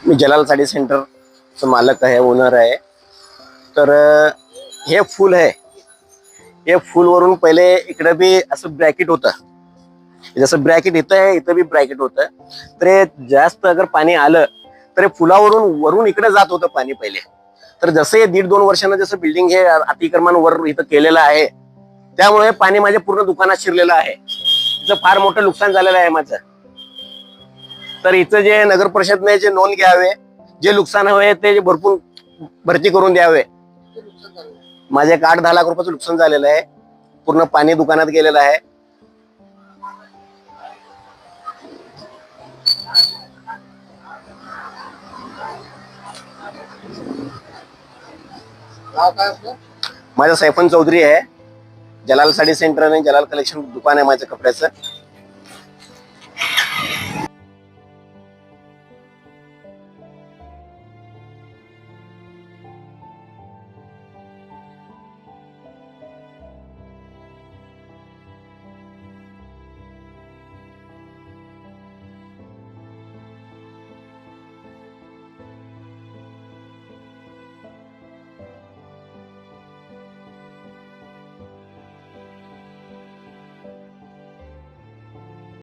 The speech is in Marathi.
मी जलाल साडी सेंटरचा मालक आहे, ओनर आहे. तर हे फूल आहे, हे फूलवरून पहिले इकडे बी असं ब्रॅकेट होतं, जसं ब्रॅकेट इथं आहे, इथं बी ब्रॅकेट होतं. तर हे जास्त अगर पाणी आलं तर फुलावरून वरून इकडे जात होतं पाणी पहिले. तर जसं हे 1.5-2 वर्षानं जसं बिल्डिंग हे अतिक्रमण वर इथं केलेलं आहे, त्यामुळे पाणी माझ्या पूर्ण दुकानात शिरलेलं आहे. इथं फार मोठं नुकसान झालेलं आहे माझं. तर इथं जे नगर परिषदने जे नोंद घ्यावे, जे नुकसान हवे ते भरपूर भरती करून द्यावे. माझे 8-10 लाख रुपयाचं नुकसान झालेलं आहे, पूर्ण पाणी दुकानात गेलेलं आहे. माझं सैफन चौधरी आहे. जलाल साडी सेंटर आणि जलाल कलेक्शन दुकान आहे माझं कपड्याचं.